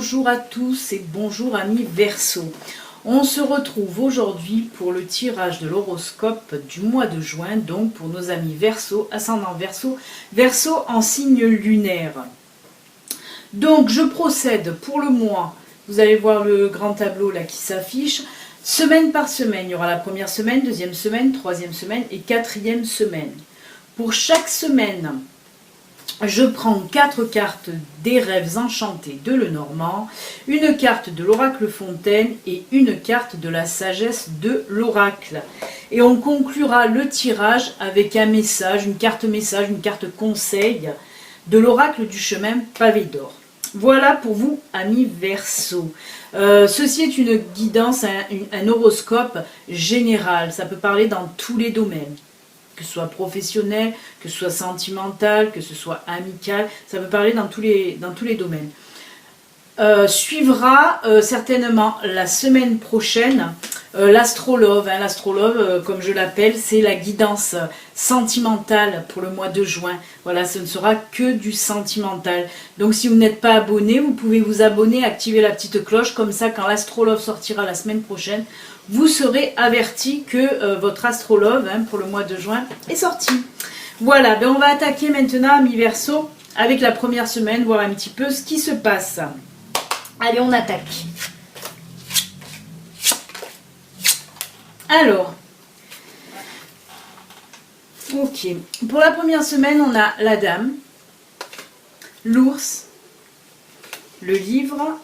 bonjour à tous et bonjour amis Verseau. On se retrouve aujourd'hui pour le tirage de l'horoscope du mois de juin, donc pour nos amis Verseau, ascendant Verseau, Verseau en signe lunaire. Donc je procède pour le mois, vous allez voir le grand tableau là qui s'affiche, semaine par semaine. Il y aura la première semaine, deuxième semaine, troisième semaine et quatrième semaine. Pour chaque semaine, je prends 4 cartes des rêves enchantés de Lenormand, une carte de l'oracle Fontaine et une carte de la sagesse de l'oracle. Et on conclura le tirage avec un message, une carte conseil de l'oracle du chemin pavé d'or. Voilà pour vous, amis Verseau. Ceci est une guidance, un horoscope général. Ça peut parler dans tous les domaines. Que ce soit professionnel, que ce soit sentimental, que ce soit amical, ça peut parler dans tous les domaines. Suivra certainement la semaine prochaine l'astrologue. L'astrologue, comme je l'appelle, c'est la guidance sentimentale pour le mois de juin. Voilà, ce ne sera que du sentimental. Donc si vous n'êtes pas abonné, vous pouvez vous abonner, activer la petite cloche, comme ça quand l'astrologue sortira la semaine prochaine, vous serez averti que votre astrologue pour le mois de juin est sorti. Voilà, ben on va attaquer maintenant, amis Verseau, avec la première semaine, voir un petit peu ce qui se passe. Allez, on attaque. Alors, ok. Pour la première semaine, on a la dame, l'ours, le livre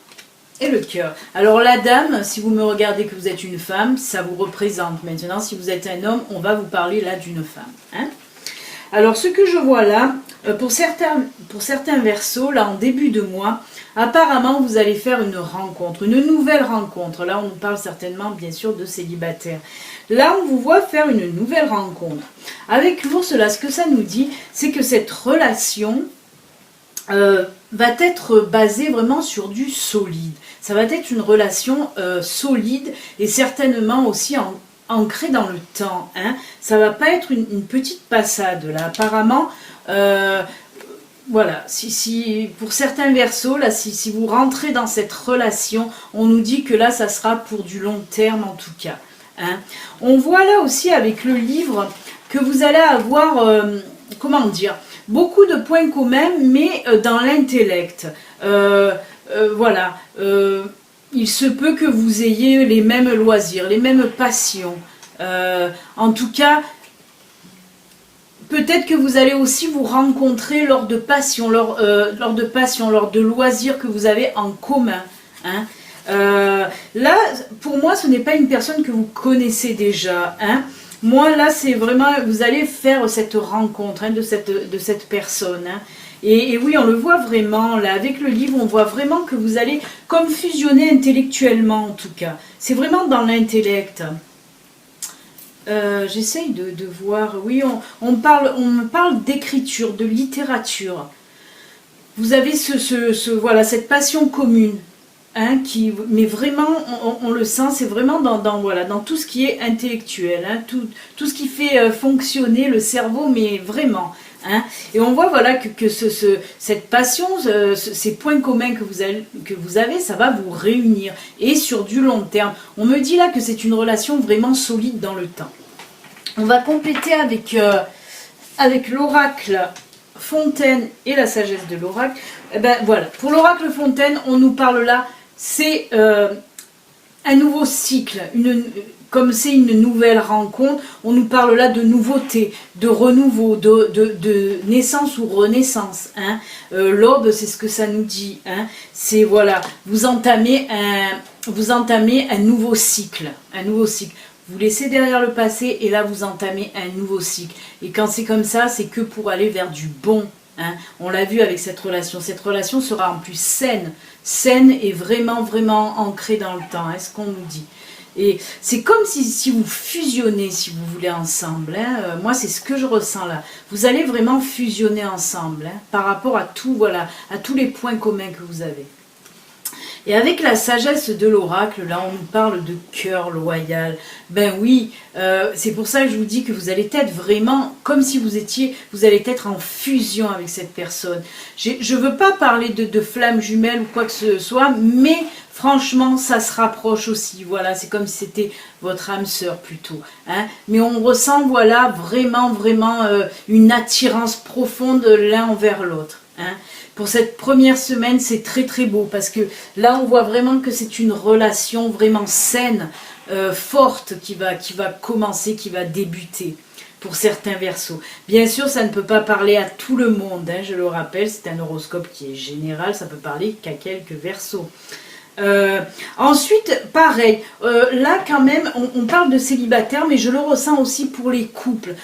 et le cœur. Alors la dame, si vous me regardez que vous êtes une femme, ça vous représente. Maintenant, si vous êtes un homme, on va vous parler là d'une femme. Alors ce que je vois là, pour certains Verseaux, là en début de mois, apparemment vous allez faire une rencontre, une nouvelle rencontre. Là on nous parle certainement bien sûr de célibataires. Là on vous voit faire une nouvelle rencontre. Avec l'ours là, ce que ça nous dit, c'est que cette relation va être basée vraiment sur du solide. Ça va être une relation solide et certainement aussi ancrée dans le temps. Ça va pas être une petite passade là. Apparemment, voilà, si pour certains Verseaux, là, si vous rentrez dans cette relation, on nous dit que là, ça sera pour du long terme en tout cas. On voit là aussi avec le livre que vous allez avoir, comment dire, beaucoup de points communs, mais dans l'intellect. Voilà, il se peut que vous ayez les mêmes loisirs, les mêmes passions. En tout cas, peut-être que vous allez aussi vous rencontrer lors de passions, lors de loisirs que vous avez en commun. Là, pour moi, ce n'est pas une personne que vous connaissez déjà. Moi, là, c'est vraiment, vous allez faire cette rencontre de cette personne. Et oui, on le voit vraiment, là, avec le livre, on voit vraiment que vous allez comme fusionner intellectuellement, en tout cas. C'est vraiment dans l'intellect. J'essaye de voir, oui, on parle d'écriture, de littérature. Vous avez voilà, cette passion commune. Mais vraiment, on le sent, c'est vraiment dans tout ce qui est intellectuel, tout ce qui fait fonctionner le cerveau, mais vraiment. Et on voit voilà que cette passion, ces points communs que vous avez, ça va vous réunir, et sur du long terme. On me dit là que c'est une relation vraiment solide dans le temps. On va compléter avec l'oracle Fontaine et la sagesse de l'oracle. Voilà, pour l'oracle Fontaine, on nous parle là, c'est un nouveau cycle, comme c'est une nouvelle rencontre, on nous parle là de nouveauté, de renouveau, de naissance ou renaissance. L'aube, c'est ce que ça nous dit. C'est voilà, vous entamez un nouveau cycle, Vous laissez derrière le passé et là vous entamez un nouveau cycle. Et quand c'est comme ça, c'est que pour aller vers du bon. On l'a vu avec cette relation. Cette relation sera en plus saine et vraiment, vraiment ancrée dans le temps, ce qu'on nous dit. Et c'est comme si vous fusionnez, si vous voulez, ensemble. Moi, c'est ce que je ressens là. Vous allez vraiment fusionner ensemble par rapport à tout, voilà, à tous les points communs que vous avez. Et avec la sagesse de l'oracle, là, on nous parle de cœur loyal. Ben oui, c'est pour ça que je vous dis que vous allez être vraiment comme si vous allez être en fusion avec cette personne. Je veux pas parler de flammes jumelles ou quoi que ce soit, mais franchement, ça se rapproche aussi. Voilà, c'est comme si c'était votre âme sœur plutôt. Hein. Mais on ressent, voilà, vraiment une attirance profonde l'un envers l'autre. Hein. Pour cette première semaine, c'est très beau parce que là, on voit vraiment que c'est une relation vraiment saine, forte qui va commencer, qui va débuter pour certains Verseaux. Bien sûr, ça ne peut pas parler à tout le monde, hein, je le rappelle, c'est un horoscope qui est général, ça peut parler qu'à quelques Verseaux. Ensuite, pareil, là quand même, on parle de célibataire, mais je le ressens aussi pour les couples.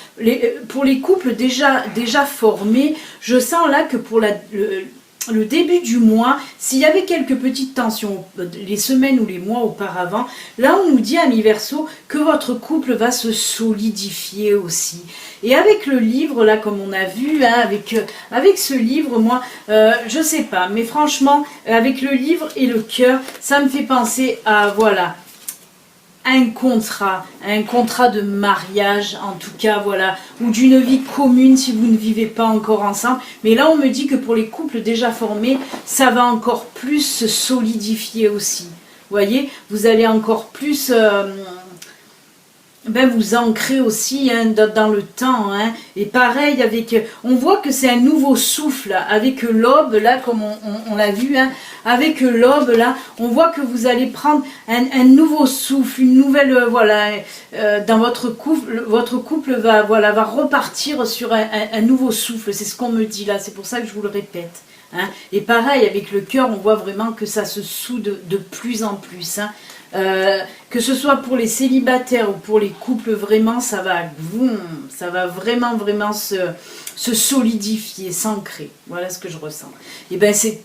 Pour les couples déjà formés, je sens là que pour le début du mois, s'il y avait quelques petites tensions, les semaines ou les mois auparavant, là on nous dit à mi-verso que votre couple va se solidifier aussi. Et avec le livre, là comme on a vu, hein, avec ce livre, moi, je sais pas, mais franchement, avec le livre et le cœur, ça me fait penser à, voilà, un contrat de mariage en tout cas, voilà, ou d'une vie commune si vous ne vivez pas encore ensemble. Mais là on me dit que pour les couples déjà formés, ça va encore plus se solidifier aussi. Vous voyez, vous allez encore plus vous ancrer aussi, hein, dans le temps, hein. Et pareil on voit que c'est un nouveau souffle avec l'aube là, comme on l'a vu, hein. Avec l'aube là, on voit que vous allez prendre un nouveau souffle, une nouvelle dans votre couple va repartir sur un nouveau souffle. C'est ce qu'on me dit là, c'est pour ça que je vous le répète, hein. Et pareil avec le cœur, on voit vraiment que ça se soude de plus en plus, hein. Que ce soit pour les célibataires ou pour les couples, vraiment ça va vraiment se solidifier, s'ancrer. Voilà ce que je ressens. Et ben c'est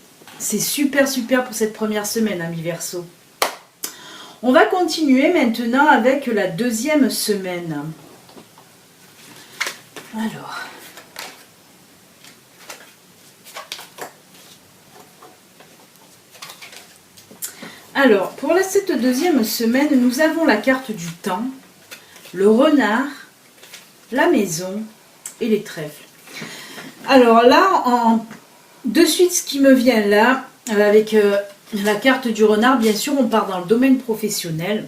super pour cette première semaine, amis Verseau. On va continuer maintenant avec la deuxième semaine. Alors, pour cette deuxième semaine, nous avons la carte du temps, le renard, la maison et les trèfles. Alors là, de suite, ce qui me vient là, avec la carte du renard, bien sûr, on part dans le domaine professionnel.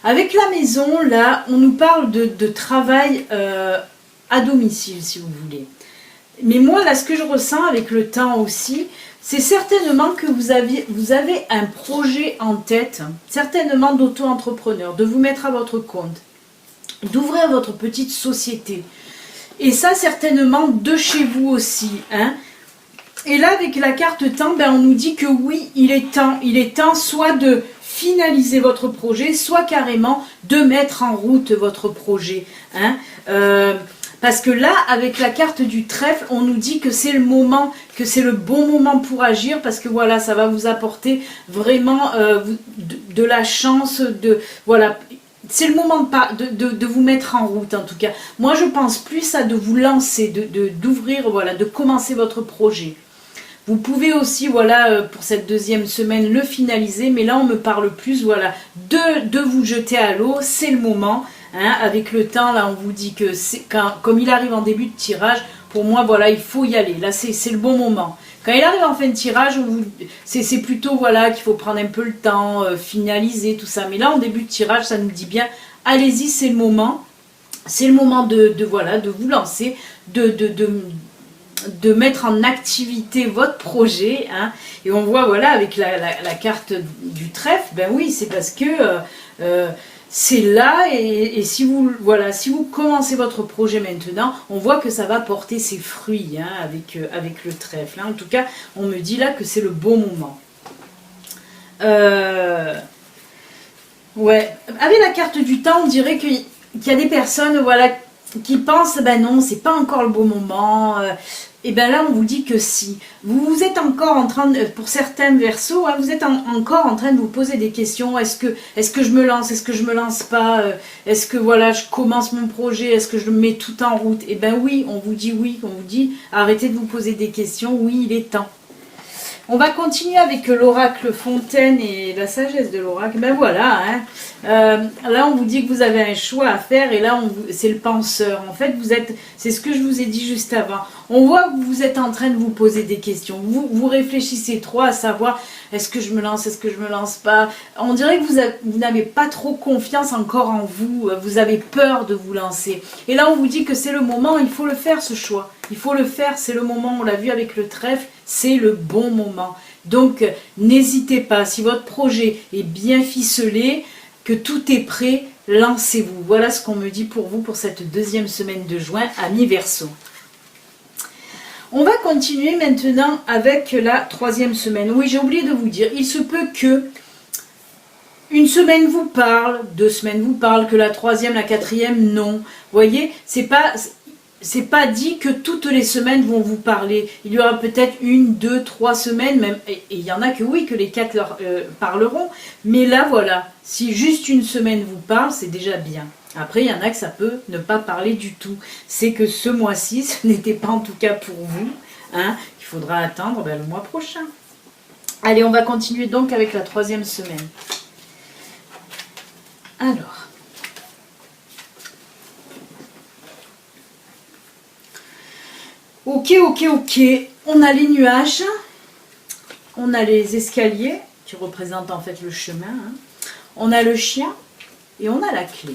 Avec la maison, là, on nous parle de travail à domicile, si vous voulez. Mais moi, là, ce que je ressens avec le temps aussi, c'est certainement que vous avez un projet en tête, certainement d'auto-entrepreneur, de vous mettre à votre compte, d'ouvrir votre petite société. Et ça, certainement, de chez vous aussi, hein. Et là, avec la carte temps, on nous dit que oui, il est temps soit de finaliser votre projet, soit carrément de mettre en route votre projet, hein. Parce que là, avec la carte du trèfle, on nous dit que c'est le moment, que c'est le bon moment pour agir, parce que voilà, ça va vous apporter vraiment de la chance, c'est le moment de vous mettre en route en tout cas. Moi, je pense plus à de vous lancer, d'ouvrir, de commencer votre projet. Vous pouvez aussi, pour cette deuxième semaine, le finaliser, mais là, on me parle plus, de vous jeter à l'eau, c'est le moment. Hein, avec le temps, là, on vous dit que comme il arrive en début de tirage, pour moi, il faut y aller. Là, c'est le bon moment. Quand il arrive en fin de tirage, c'est plutôt, qu'il faut prendre un peu le temps, finaliser, tout ça. Mais là, en début de tirage, ça nous dit bien, allez-y, c'est le moment. C'est le moment de vous lancer, de mettre en activité votre projet, hein. Et on voit, avec la carte du trèfle, oui, c'est parce que... c'est là, et si vous commencez votre projet maintenant, on voit que ça va porter ses fruits, hein, avec le trèfle, hein. En tout cas, on me dit là que c'est le bon moment. Avec la carte du temps, on dirait qu'il y a des personnes qui pensent, non, c'est pas encore le bon moment. Et là, on vous dit que si. Vous êtes encore en train pour certains Verseaux, hein, vous êtes encore en train de vous poser des questions. Est-ce que je me lance? Est-ce que je me lance pas? Est-ce que je commence mon projet? Est-ce que je le mets tout en route? Et oui, on vous dit oui, on vous dit arrêtez de vous poser des questions. Oui, il est temps. On va continuer avec l'oracle Fontaine et la sagesse de l'oracle. Ben voilà, hein. Là on vous dit que vous avez un choix à faire et là c'est le penseur. En fait, c'est ce que je vous ai dit juste avant. On voit que vous êtes en train de vous poser des questions. Vous réfléchissez trop à savoir est-ce que je me lance, est-ce que je me lance pas. On dirait que vous n'avez pas trop confiance encore en vous. Vous avez peur de vous lancer. Et là on vous dit que c'est le moment, il faut le faire ce choix. Il faut le faire, c'est le moment, on l'a vu avec le trèfle, c'est le bon moment. Donc, n'hésitez pas, si votre projet est bien ficelé, que tout est prêt, lancez-vous. Voilà ce qu'on me dit pour vous pour cette deuxième semaine de juin, amis Verseau. On va continuer maintenant avec la troisième semaine. Oui, j'ai oublié de vous dire, il se peut que une semaine vous parle, 2 semaines vous parlent, que la troisième, la quatrième, non. Vous voyez, c'est pas dit que toutes les semaines vont vous parler. Il y aura peut-être 1, 2, 3 semaines, même, et il y en a que oui, que les 4 leur parleront. Mais là, voilà, si juste une semaine vous parle, c'est déjà bien. Après, il y en a que ça peut ne pas parler du tout. C'est que ce mois-ci, ce n'était pas en tout cas pour vous. Hein. Il faudra attendre le mois prochain. Allez, on va continuer donc avec la troisième semaine. Alors. Ok. On a les nuages, on a les escaliers qui représentent en fait le chemin. Hein. On a le chien et on a la clé.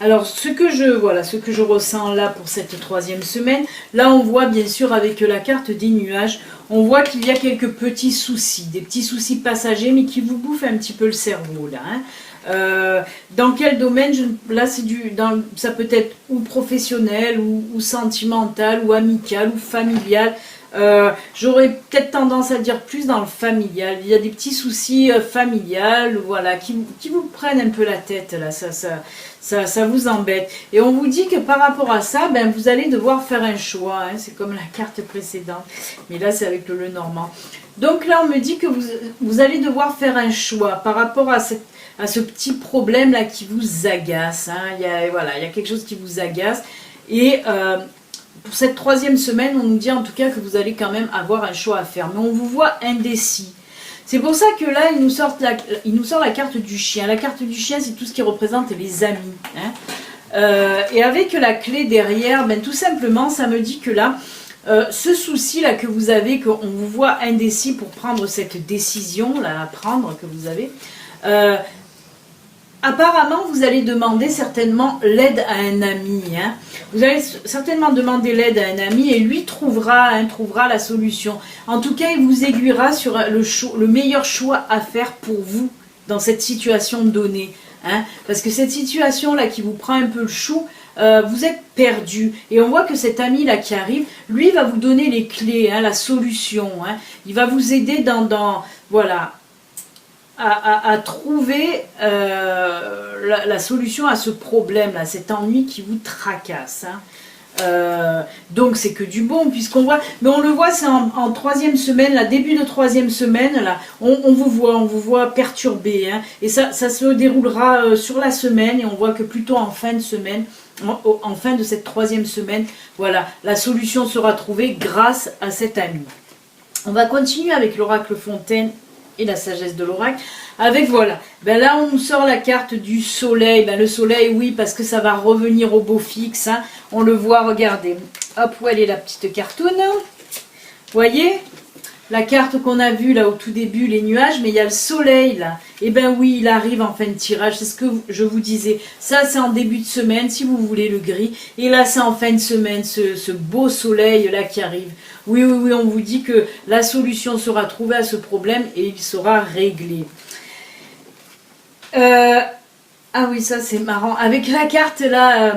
Alors ce que je ressens là pour cette troisième semaine, là on voit bien sûr avec la carte des nuages, on voit qu'il y a quelques petits soucis, des petits soucis passagers mais qui vous bouffent un petit peu le cerveau là. Hein. Dans quel domaine? Là, ça peut être ou professionnel, ou sentimental, ou amical, ou familial. J'aurais peut-être tendance à dire plus dans le familial. Il y a des petits soucis familiales, voilà, qui vous prennent un peu la tête, là, ça vous embête. Et on vous dit que par rapport à ça, vous allez devoir faire un choix. Hein, c'est comme la carte précédente, mais là, c'est avec le normand. Donc là, on me dit que vous allez devoir faire un choix par rapport à ce petit problème là qui vous agace. Hein. Il y a quelque chose qui vous agace. Et pour cette troisième semaine, on nous dit en tout cas que vous allez quand même avoir un choix à faire. Mais on vous voit indécis. C'est pour ça que là, il nous sort la carte du chien. La carte du chien, c'est tout ce qui représente les amis. Hein. Et avec la clé derrière, tout simplement, ça me dit que là, ce souci là que vous avez, qu'on vous voit indécis pour prendre cette décision là à prendre que vous avez, apparemment vous allez demander certainement l'aide à un ami. Hein. Vous allez certainement demander l'aide à un ami et lui trouvera la solution. En tout cas, il vous aiguillera sur le meilleur choix à faire pour vous dans cette situation donnée. Hein. Parce que cette situation là qui vous prend un peu le chou, vous êtes perdu et on voit que cet ami là qui arrive, lui va vous donner les clés, hein, la solution, hein. Il va vous aider voilà, à trouver la solution à ce problème là, cet ennui qui vous tracasse. Hein. Donc c'est que du bon puisqu'on voit, mais on le voit c'est en troisième semaine, là, début de troisième semaine là, on vous voit perturbé, hein, et ça se déroulera sur la semaine et on voit que plutôt en fin de semaine, en fin de cette troisième semaine, voilà, la solution sera trouvée grâce à cet ami. On va continuer avec l'oracle Fontaine et la sagesse de l'oracle. Avec voilà, là on nous sort la carte du soleil. Le soleil, oui, parce que ça va revenir au beau fixe. Hein. On le voit, regardez. Hop, où elle est la petite cartoon. Voyez la carte qu'on a vue là au tout début, les nuages, mais il y a le soleil là. Et oui, il arrive en fin de tirage, c'est ce que je vous disais. Ça, c'est en début de semaine, si vous voulez le gris. Et là, c'est en fin de semaine, ce beau soleil là qui arrive. Oui, on vous dit que la solution sera trouvée à ce problème et il sera réglé. Ah oui, ça c'est marrant. Avec la carte là,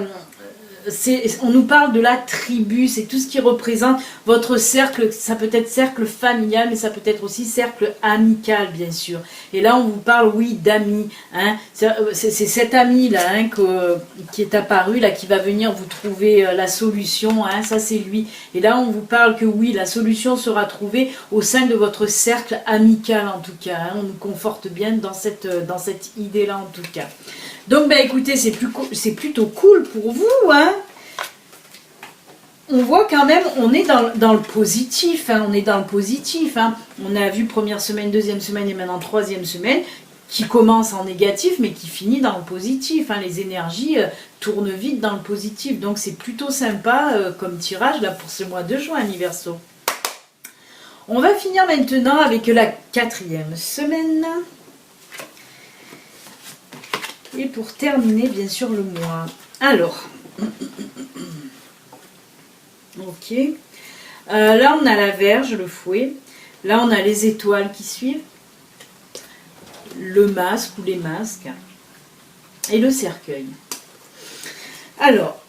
on nous parle de la tribu, c'est tout ce qui représente votre cercle. Ça peut être cercle familial, mais ça peut être aussi cercle amical, bien sûr. Et là, on vous parle, oui, d'amis. Hein. C'est cet ami là hein, qui est apparu, là, qui va venir vous trouver la solution. Hein, ça, c'est lui. Et là, on vous parle que oui, la solution sera trouvée au sein de votre cercle amical, en tout cas. Hein. On nous conforte bien dans cette idée-là, en tout cas. Donc, écoutez, c'est plutôt cool pour vous, hein. on voit quand même, on est dans le positif, hein, on est dans le positif. Hein. On a vu première semaine, deuxième semaine et maintenant troisième semaine, qui commence en négatif mais qui finit dans le positif. Hein. Les énergies tournent vite dans le positif. Donc c'est plutôt sympa comme tirage là pour ce mois de juin, Verseau. On va finir maintenant avec la quatrième semaine. Et pour terminer, bien sûr, le mois. Alors, ok. Là, on a la Vierge, le fouet. Là, on a les étoiles qui suivent. Le masque ou les masques. Et le cercueil. Alors,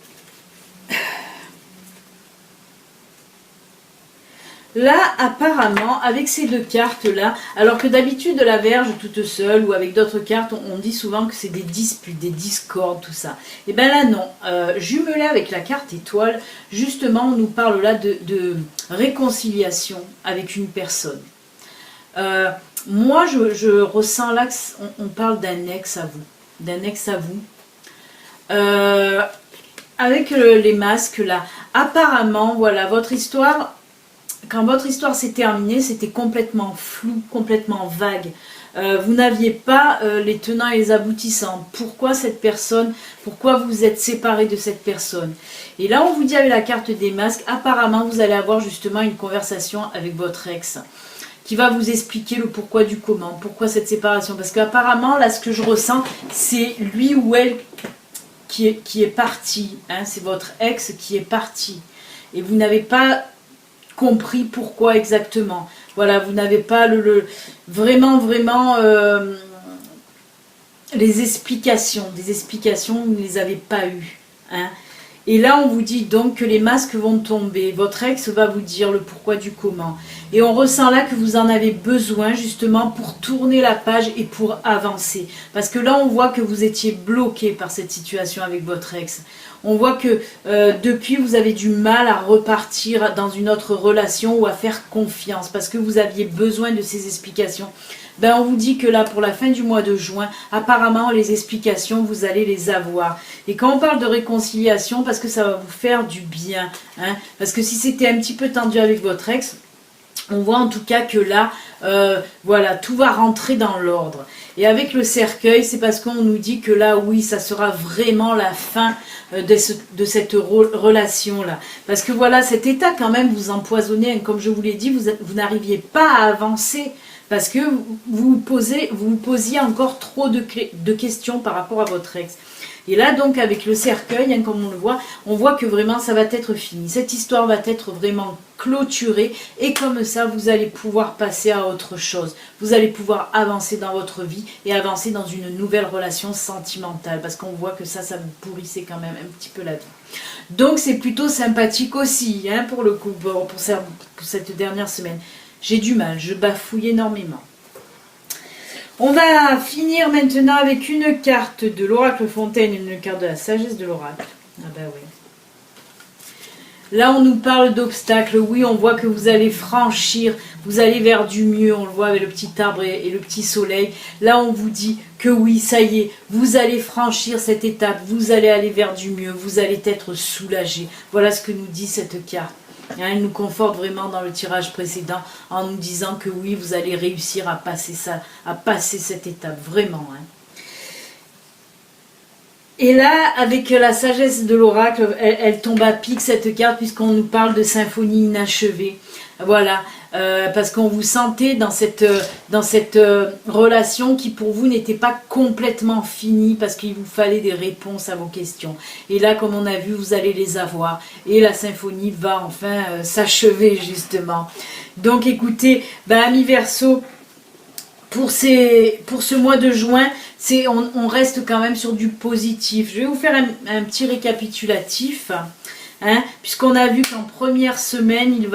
là, apparemment, avec ces deux cartes-là, alors que d'habitude, la Vierge toute seule ou avec d'autres cartes, on dit souvent que c'est des disputes, des discordes, tout ça. Et bien là, non. Jumelé avec la carte étoile, justement, on nous parle là de réconciliation avec une personne. Moi, je ressens là qu'on parle d'un ex à vous. D'un ex à vous. Avec les masques là, apparemment, voilà, votre histoire... Quand votre histoire s'est terminée, c'était complètement flou, complètement vague. Vous n'aviez pas les tenants et les aboutissants. Pourquoi cette personne? Pourquoi vous êtes séparés de cette personne? Et là, on vous dit avec la carte des masques, apparemment, vous allez avoir justement une conversation avec votre ex qui va vous expliquer le pourquoi du comment. Pourquoi cette séparation? Parce qu'apparemment, là, ce que je ressens, c'est lui ou elle qui est parti. Hein, c'est votre ex qui est parti. Et vous n'avez pas... compris pourquoi exactement. Voilà, vous n'avez pas vraiment les explications. Des explications, vous ne les avez pas eues. Hein. Et là, on vous dit donc que les masques vont tomber. Votre ex va vous dire le pourquoi du comment. Et on ressent là que vous en avez besoin justement pour tourner la page et pour avancer. Parce que là, on voit que vous étiez bloqué par cette situation avec votre ex. On voit que depuis, vous avez du mal à repartir dans une autre relation ou à faire confiance parce que vous aviez besoin de ces explications. Ben, on vous dit que là, pour la fin du mois de juin, apparemment, les explications, vous allez les avoir. Et quand on parle de réconciliation, parce que ça va vous faire du bien, hein, parce que si c'était un petit peu tendu avec votre ex, on voit en tout cas que là, voilà, tout va rentrer dans l'ordre. Et avec le cercueil, c'est parce qu'on nous dit que là, oui, ça sera vraiment la fin de cette relation-là. Parce que voilà, cet état quand même vous empoisonnez, comme je vous l'ai dit, vous n'arriviez pas à avancer. Parce que vous posiez encore trop de questions par rapport à votre ex. Et là, donc, avec le cercueil, hein, comme on le voit, on voit que vraiment, ça va être fini. Cette histoire va être vraiment clôturée. Et comme ça, vous allez pouvoir passer à autre chose. Vous allez pouvoir avancer dans votre vie et avancer dans une nouvelle relation sentimentale. Parce qu'on voit que ça vous pourrissait quand même un petit peu la vie. Donc, c'est plutôt sympathique aussi, hein, pour le coup, pour cette dernière semaine. J'ai du mal, je bafouille énormément. On va finir maintenant avec une carte de l'oracle Fontaine et une carte de la sagesse de l'oracle. Ah ben oui. Là, on nous parle d'obstacles. Oui, on voit que vous allez franchir, vous allez vers du mieux. On le voit avec le petit arbre et le petit soleil. Là, on vous dit que oui, ça y est, vous allez franchir cette étape. Vous allez aller vers du mieux. Vous allez être soulagé. Voilà ce que nous dit cette carte. Elle nous conforte vraiment dans le tirage précédent en nous disant que oui, vous allez réussir à passer ça, à passer cette étape, vraiment. Hein. Et là, avec la sagesse de l'oracle, elle tombe à pic cette carte puisqu'on nous parle de symphonie inachevée. Voilà, parce qu'on vous sentait dans cette relation qui pour vous n'était pas complètement finie parce qu'il vous fallait des réponses à vos questions. Et là, comme on a vu, vous allez les avoir. Et la symphonie va enfin s'achever justement. Donc écoutez, amis Verseau, pour ce mois de juin, on reste quand même sur du positif. Je vais vous faire un petit récapitulatif, hein, puisqu'on a vu qu'en première semaine,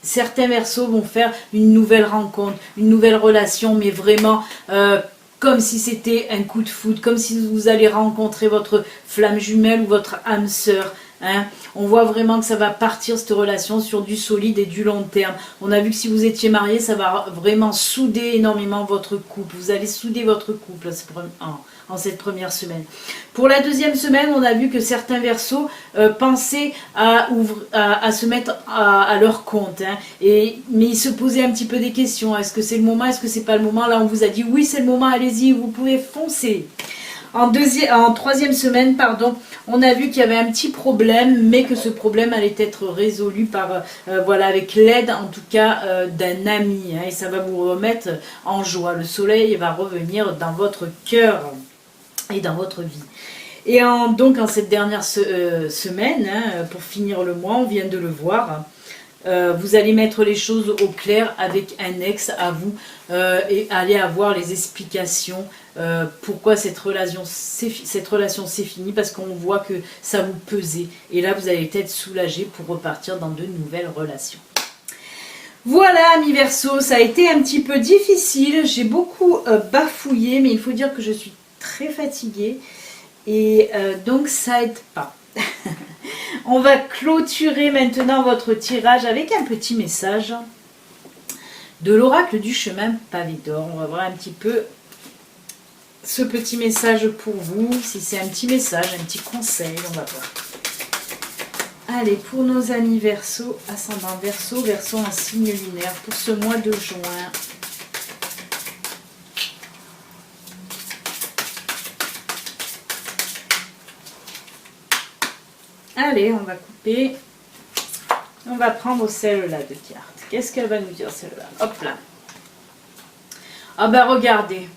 certains Verseaux vont faire une nouvelle rencontre, une nouvelle relation, mais vraiment comme si c'était un coup de foudre, comme si vous allez rencontrer votre flamme jumelle ou votre âme sœur. Hein. On voit vraiment que ça va partir cette relation sur du solide et du long terme. On a vu que si vous étiez marié, ça va vraiment souder énormément votre couple. Vous allez souder votre couple en cette première semaine. Pour la deuxième semaine, on a vu que certains Verseaux pensaient à se mettre à leur compte. Hein, mais ils se posaient un petit peu des questions. Est-ce que c'est le moment? Est-ce que c'est pas le moment? Là, on vous a dit oui, c'est le moment, allez-y, vous pouvez foncer. En troisième semaine, pardon, on a vu qu'il y avait un petit problème, mais que ce problème allait être résolu par, voilà, avec l'aide en tout cas d'un ami. Hein, et ça va vous remettre en joie. Le soleil va revenir dans votre cœur et dans votre vie. Et donc en cette dernière semaine, hein, pour finir le mois, on vient de le voir. Vous allez mettre les choses au clair avec un ex à vous et allez avoir les explications pourquoi cette relation s'est finie, parce qu'on voit que ça vous pesait et là vous allez être soulagé pour repartir dans de nouvelles relations. Voilà, amis Verseau, ça a été un petit peu difficile, j'ai beaucoup bafouillé, mais il faut dire que je suis très fatiguée et donc ça aide pas. On va clôturer maintenant votre tirage avec un petit message de l'oracle du chemin pavé d'or. On va voir un petit peu ce petit message pour vous, si c'est un petit message, un petit conseil, on va voir. Allez, pour nos amis Verseau, ascendant Verseau, Verseau en signe lunaire, pour ce mois de juin. Allez, on va couper. On va prendre celle-là de carte. Qu'est-ce qu'elle va nous dire celle-là? Hop là. Ah ben regardez.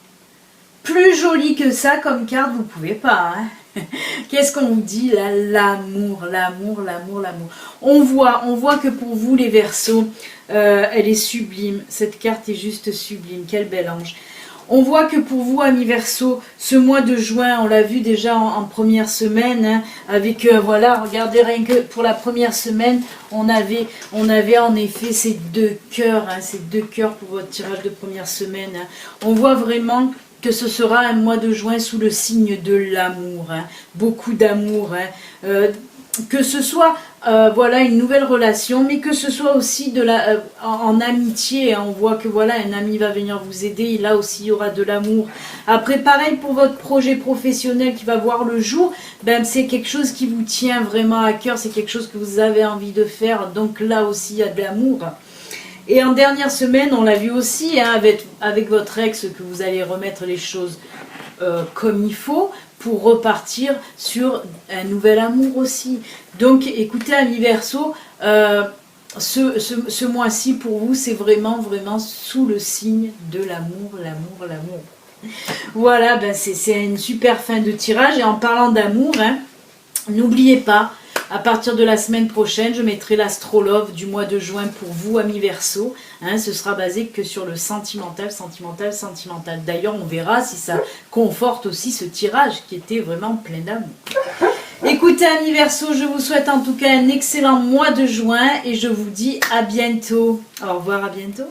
Plus joli que ça comme carte, vous pouvez pas. Hein. Qu'est-ce qu'on vous dit là? L'amour, l'amour, l'amour, l'amour. On voit que pour vous les Verseaux, elle est sublime. Cette carte est juste sublime. Quel bel ange. On voit que pour vous, amis Verseau, ce mois de juin, on l'a vu déjà en première semaine, hein, avec, voilà, regardez, rien que pour la première semaine, on avait en effet ces deux cœurs, hein, ces deux cœurs pour votre tirage de première semaine. Hein. On voit vraiment que ce sera un mois de juin sous le signe de l'amour, hein, beaucoup d'amour, hein, que ce soit voilà une nouvelle relation, mais que ce soit aussi en amitié. On voit que voilà un ami va venir vous aider, et là aussi il y aura de l'amour. Après pareil pour votre projet professionnel qui va voir le jour, ben c'est quelque chose qui vous tient vraiment à cœur, c'est quelque chose que vous avez envie de faire, donc là aussi il y a de l'amour. Et en dernière semaine, on l'a vu aussi hein, avec votre ex, que vous allez remettre les choses comme il faut pour repartir sur un nouvel amour aussi. Donc écoutez, amis Verseau, ce mois-ci pour vous, c'est vraiment, vraiment sous le signe de l'amour, l'amour, l'amour. Voilà, ben c'est une super fin de tirage. Et en parlant d'amour, hein, n'oubliez pas, à partir de la semaine prochaine, je mettrai l'astrolove du mois de juin pour vous, amis Verseau. Hein, ce sera basé que sur le sentimental, sentimental, sentimental. D'ailleurs, on verra si ça conforte aussi ce tirage qui était vraiment plein d'amour. Écoutez, amis Verseau, je vous souhaite en tout cas un excellent mois de juin et je vous dis à bientôt. Au revoir, à bientôt.